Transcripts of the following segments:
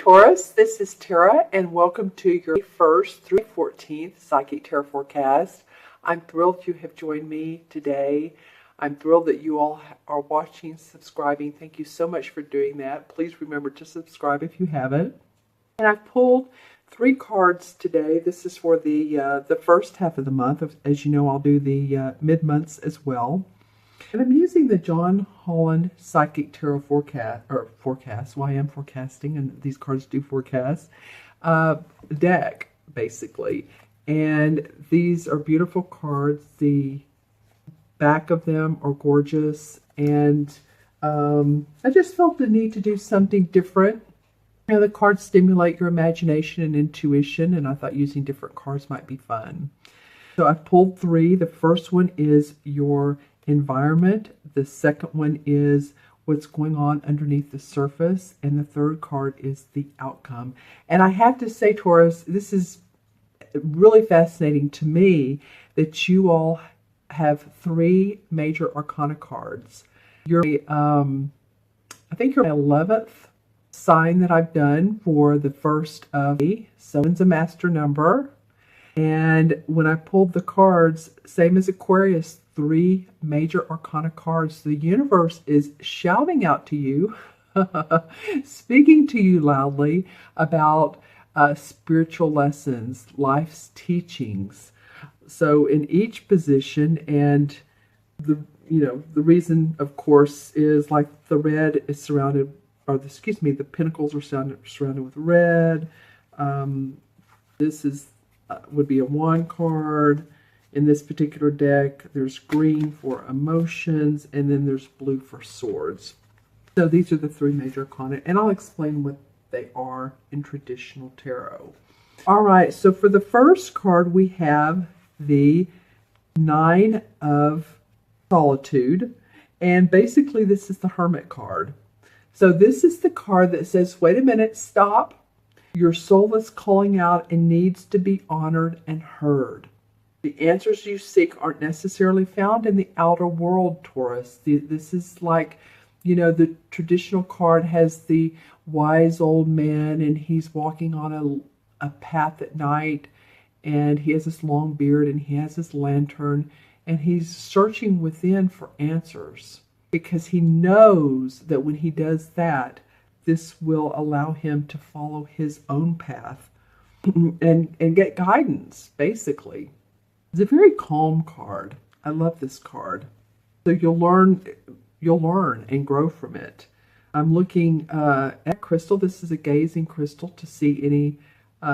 Taurus, this is Tara, and welcome to your 1st through 14th Psychic Tarot Forecast. I'm thrilled you have joined me today. I'm thrilled that you all are watching, subscribing. Thank you so much for doing that. Please remember to subscribe if you haven't. And I've pulled 3 cards today. This is for the first half of the month. As you know, I'll do the mid-months as well. And I'm using the John Holland Psychic Tarot Forecast. Well, I am forecasting, and these cards do forecast. Deck, basically. And these are beautiful cards. The back of them are gorgeous. And I just felt the need to do something different. You know, the cards stimulate your imagination and intuition, and I thought using different cards might be fun. So I've pulled 3. The first one is your environment. The second one is what's going on underneath the surface. And the third card is the outcome. And I have to say, Taurus, this is really fascinating to me that you all have 3 major arcana cards. You're, I think you're my 11th sign that I've done for the first of May. 7's a master number. And when I pulled the cards, same as Aquarius, 3 major arcana cards. The universe is shouting out to you, speaking to you loudly about spiritual lessons, life's teachings. So in each position, and the reason, of course, is like the red is surrounded, or the pentacles are surrounded with red. This is would be a wand card. In this particular deck, there's green for emotions, and then there's blue for swords. So these are the 3 major arcana, and I'll explain what they are in traditional tarot. All right, so for the first card, we have the 9 of Solitude, and basically this is the Hermit card. So this is the card that says, wait a minute, stop. Your soul is calling out and needs to be honored and heard. The answers you seek aren't necessarily found in the outer world, Taurus. This is like, the traditional card has the wise old man, and he's walking on a path at night, and he has this long beard, and he has this lantern, and he's searching within for answers because he knows that when he does that, this will allow him to follow his own path and get guidance, basically. It's a very calm card. I love this card. So you'll learn and grow from it. I'm looking at crystal. This is a gazing crystal to see any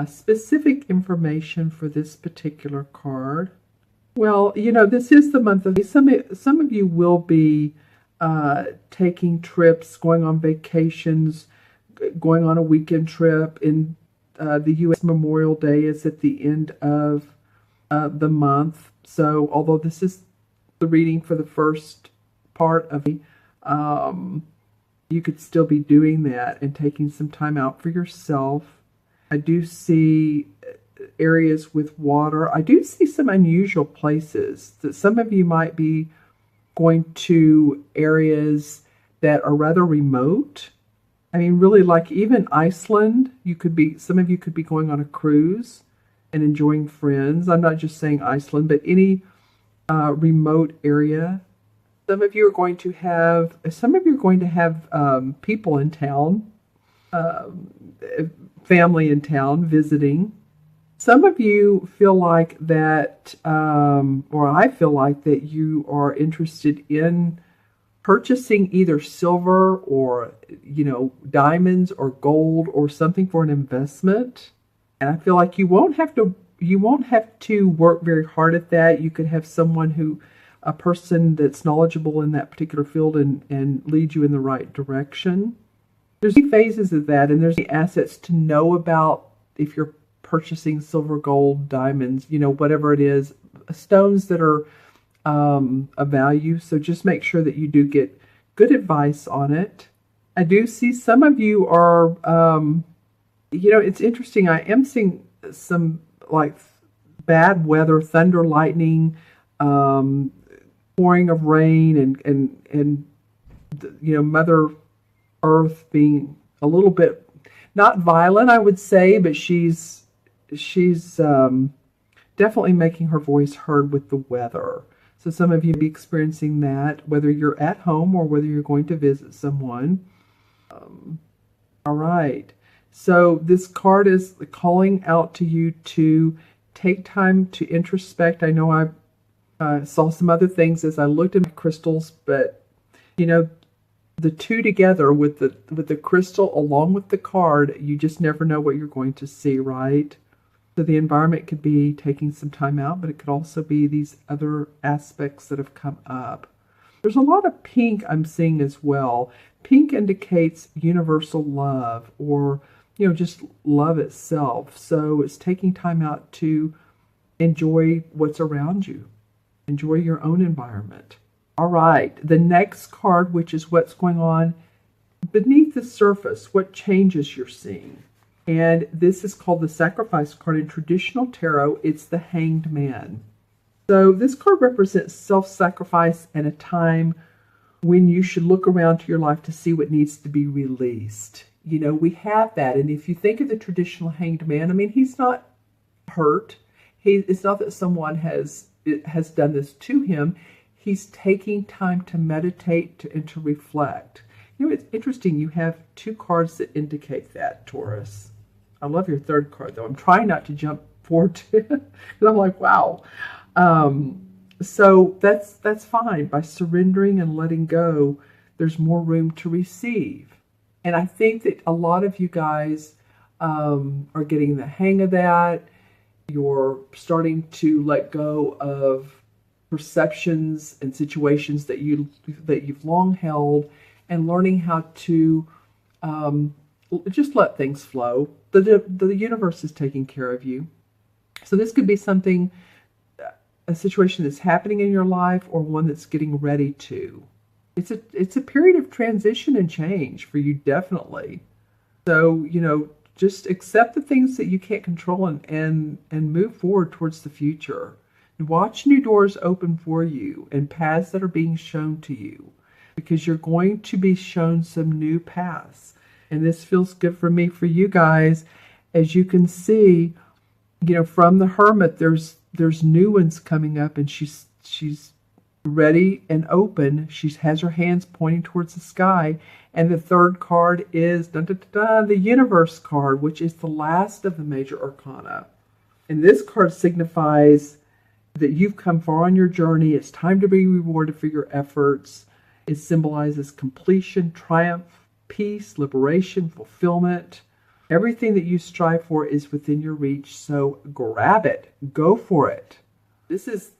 specific information for this particular card. Well, this is the month of May. Some of you will be taking trips, going on vacations, going on a weekend trip. In the U.S. Memorial Day is at the end of the month. So although this is the reading for the first part of it, you could still be doing that and taking some time out for yourself. I do see areas with water. I do see some unusual places that some of you might be going to areas that are rather remote. I mean, really, like even Iceland, some of you could be going on a cruise and enjoying friends. I'm not just saying Iceland, but any remote area. Some of you are going to have people in town, family in town visiting. Some of you feel like that, or I feel like that you are interested in purchasing either silver or, diamonds or gold or something for an investment. And I feel like you won't have to work very hard at that. You could have a person that's knowledgeable in that particular field and lead you in the right direction. There's phases of that, and there's the assets to know about if you're purchasing silver, gold, diamonds, whatever it is, stones that are of value. So just make sure that you do get good advice on it. I do see some of you are, it's interesting. I am seeing some like bad weather, thunder, lightning, pouring of rain, and Mother Earth being a little bit not violent, I would say, but she's definitely making her voice heard with the weather. So some of you may be experiencing that, whether you're at home or whether you're going to visit someone. All right. So this card is calling out to you to take time to introspect. I know I saw some other things as I looked at my crystals, but you know, the two together with the crystal along with the card, you just never know what you're going to see, right? So the environment could be taking some time out, but it could also be these other aspects that have come up. There's a lot of pink I'm seeing as well. Pink indicates universal love, or just love itself. So it's taking time out to enjoy what's around you. Enjoy your own environment. All right, the next card, which is what's going on beneath the surface, what changes you're seeing. And this is called the Sacrifice card. In traditional tarot, it's the Hanged Man. So this card represents self-sacrifice and a time when you should look around to your life to see what needs to be released. We have that. And if you think of the traditional Hanged Man, I mean, he's not hurt. It's not that someone has done this to him. He's taking time to meditate and to reflect. It's interesting. You have two cards that indicate that, Taurus. I love your third card, though. I'm trying not to jump forward to it, because I'm like, wow. So that's fine. By surrendering and letting go, there's more room to receive. And I think that a lot of you guys are getting the hang of that. You're starting to let go of perceptions and situations that you've long held, and learning how to just let things flow. The universe is taking care of you. So this could be something, a situation that's happening in your life, or one that's getting ready to. It's a period of transition and change for you, definitely. So, just accept the things that you can't control and move forward towards the future. And watch new doors open for you and paths that are being shown to you, because you're going to be shown some new paths. And this feels good for me, for you guys. As you can see, from the Hermit, there's new ones coming up, and she's ready and open. She has her hands pointing towards the sky. And the third card is the Universe card, which is the last of the major arcana. And this card signifies that you've come far on your journey. It's time to be rewarded for your efforts. It symbolizes completion, triumph, peace, liberation, fulfillment. Everything that you strive for is within your reach, so grab it. Go for it. This is,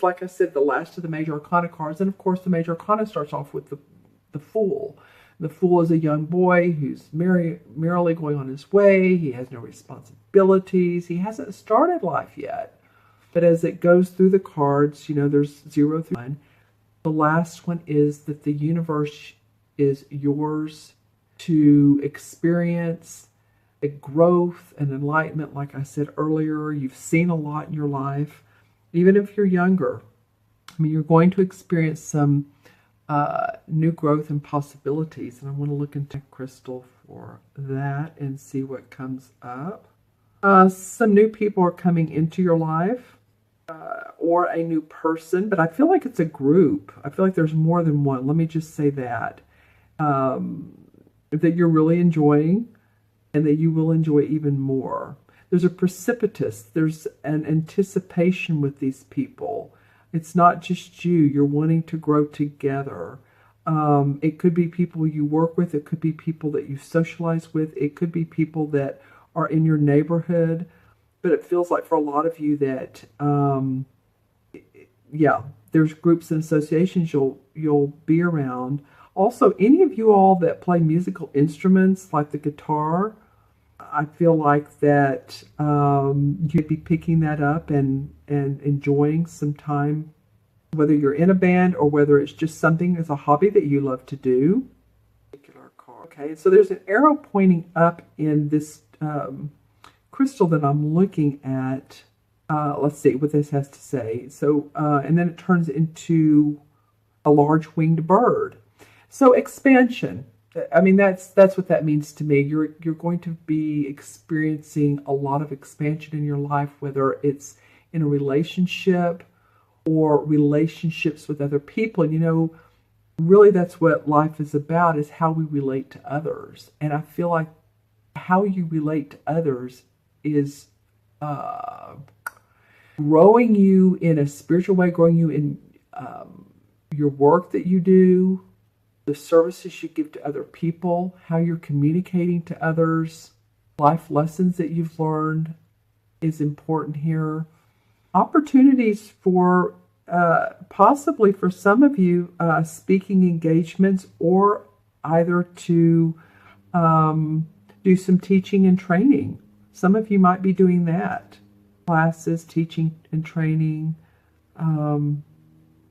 like I said, the last of the major arcana cards. And of course, the major arcana starts off with the Fool. The Fool is a young boy who's merrily going on his way. He has no responsibilities. He hasn't started life yet. But as it goes through the cards, there's 0 through 9. The last one is that the universe is yours to experience a growth and enlightenment. Like I said earlier, you've seen a lot in your life. Even if you're younger, you're going to experience some new growth and possibilities. And I want to look into crystal for that and see what comes up. Some new people are coming into your life, or a new person, but I feel like it's a group. I feel like there's more than one. Let me just say that. That you're really enjoying, and that you will enjoy even more. There's a precipitous, there's an anticipation with these people. It's not just you. You're wanting to grow together. It could be people you work with. It could be people that you socialize with. It could be people that are in your neighborhood. But it feels like for a lot of you that, there's groups and associations you'll be around. Also, any of you all that play musical instruments like the guitar, I feel like that you'd be picking that up and enjoying some time, whether you're in a band or whether it's just something as a hobby that you love to do. Okay, so there's an arrow pointing up in this crystal that I'm looking at. Let's see what this has to say. So, and then it turns into a large winged bird. So expansion. I mean, that's what that means to me. You're going to be experiencing a lot of expansion in your life, whether it's in a relationship or relationships with other people. And, you know, really that's what life is about, is how we relate to others. And I feel like how you relate to others is growing you in a spiritual way, growing you in your work that you do, the services you give to other people, how you're communicating to others, life lessons that you've learned is important here. Opportunities for possibly for some of you speaking engagements, or either to do some teaching and training. Some of you might be doing that. Classes, teaching and training.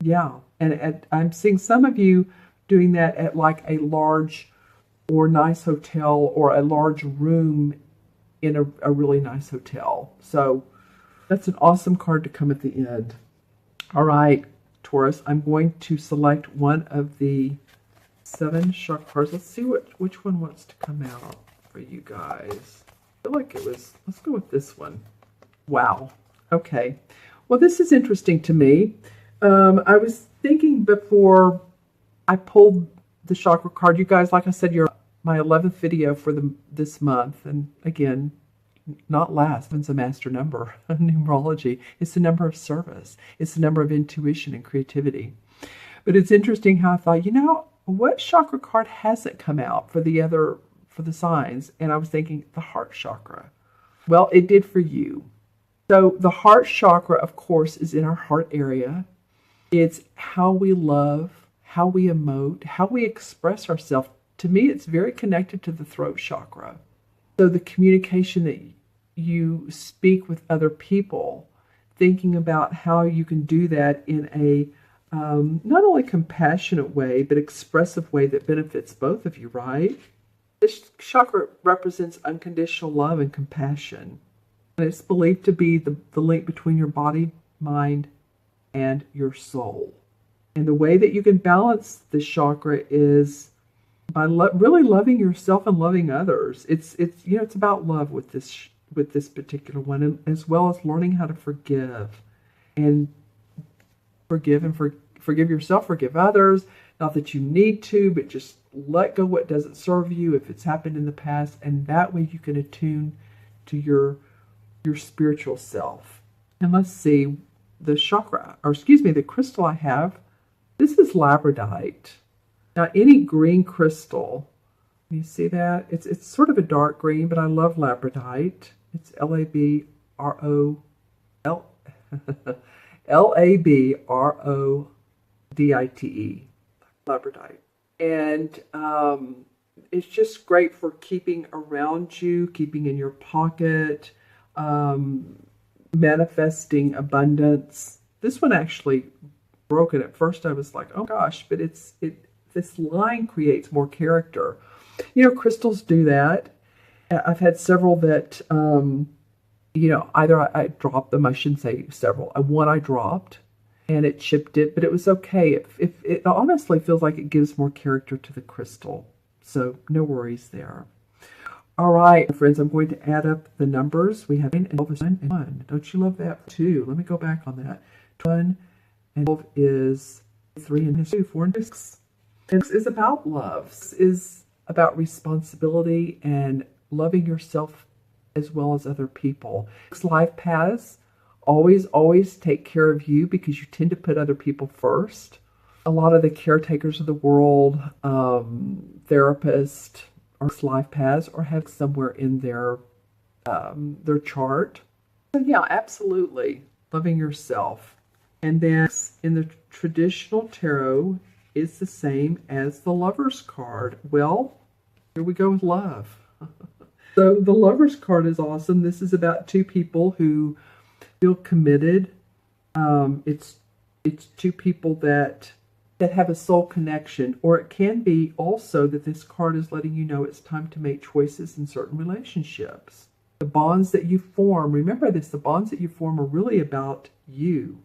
Yeah, and I'm seeing some of you doing that at like a large or nice hotel, or a large room in a really nice hotel. So that's an awesome card to come at the end. All right, Taurus, I'm going to select one of the 7 chakra cards. Let's see which one wants to come out for you guys. I feel like it was, let's go with this one. Wow. Okay. Well, this is interesting to me. I was thinking before I pulled the chakra card, you guys, like I said, you're my 11th video for this month. And again, not last, it's a master number of numerology. It's the number of service. It's the number of intuition and creativity. But it's interesting how I thought, you know, what chakra card hasn't come out for the signs? And I was thinking the heart chakra. Well, it did for you. So the heart chakra, of course, is in our heart area. It's how we love, how we emote, how we express ourselves. To me, it's very connected to the throat chakra. So the communication that you speak with other people, thinking about how you can do that in a not only compassionate way, but expressive way that benefits both of you, right? This chakra represents unconditional love and compassion. And it's believed to be the link between your body, mind, and your soul. And the way that you can balance this chakra is by really loving yourself and loving others. It's you know, it's about love with this particular one, and as well as learning how to forgive yourself, forgive others. Not that you need to, but just let go what doesn't serve you if it's happened in the past, and that way you can attune to your spiritual self. And let's see, the crystal I have, this is labradorite. Now, any green crystal, you see that? It's sort of a dark green, but I love labradorite. It's Labrodite. Labradorite. And it's just great for keeping around you, keeping in your pocket, manifesting abundance. This one actually broke it. At first I was like, oh gosh, but this line creates more character. You know, crystals do that. I've had several that, you know, either I dropped them, I shouldn't say several. One I dropped and it chipped it, but it was okay. It honestly feels like it gives more character to the crystal. So no worries there. All right, friends, I'm going to add up the numbers. We have 9 and 12 and 1. Don't you love that? 2. Let me go back on that. 1 and 12 is 3 and 2, 4 and 6. And this is about love. This is about responsibility and loving yourself as well as other people. Life paths, always take care of you, because you tend to put other people first. A lot of the caretakers of the world, therapists, or life paths, or have somewhere in their chart. So yeah, absolutely loving yourself. And then in the traditional tarot is the same as the Lover's card. Well, here we go with love. So the Lover's card is awesome. This is about 2 people who feel committed. It's 2 people that have a soul connection, or it can be also that this card is letting you know it's time to make choices in certain relationships. The bonds that you form, remember this, the bonds that you form are really about you.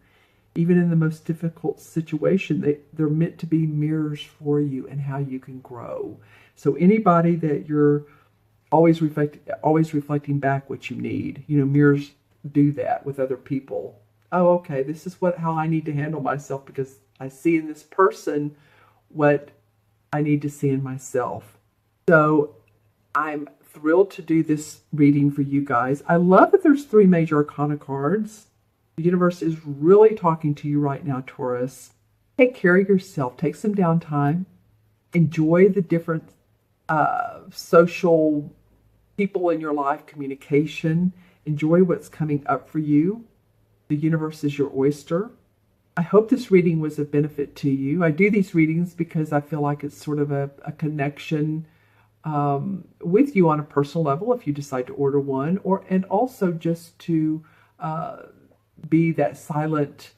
Even in the most difficult situation, they're meant to be mirrors for you and how you can grow. So anybody that you're always reflecting back what you need. You know, mirrors do that with other people. Oh, okay, this is how I need to handle myself because I see in this person what I need to see in myself. So I'm thrilled to do this reading for you guys. I love that there's 3 major arcana cards. The universe is really talking to you right now, Taurus. Take care of yourself. Take some downtime. Enjoy the different social people in your life, communication. Enjoy what's coming up for you. The universe is your oyster. I hope this reading was of benefit to you. I do these readings because I feel like it's sort of a connection with you on a personal level if you decide to order one, and also just to be that silent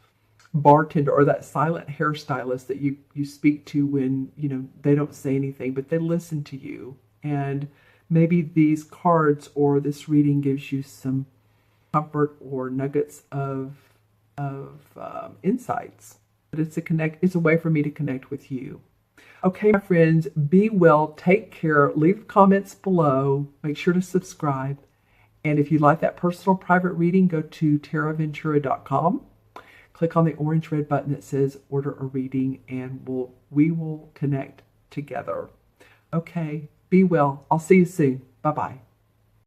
bartender or that silent hairstylist that you speak to when, you know, they don't say anything, but they listen to you. And maybe these cards or this reading gives you some comfort or nuggets of insights. But it's a way for me to connect with you. Okay, my friends, be well, take care, leave comments below, make sure to subscribe. And if you'd like that personal private reading, go to taraventura.com. Click on the orange red button that says order a reading, and we will connect together. Okay, be well. I'll see you soon. Bye-bye.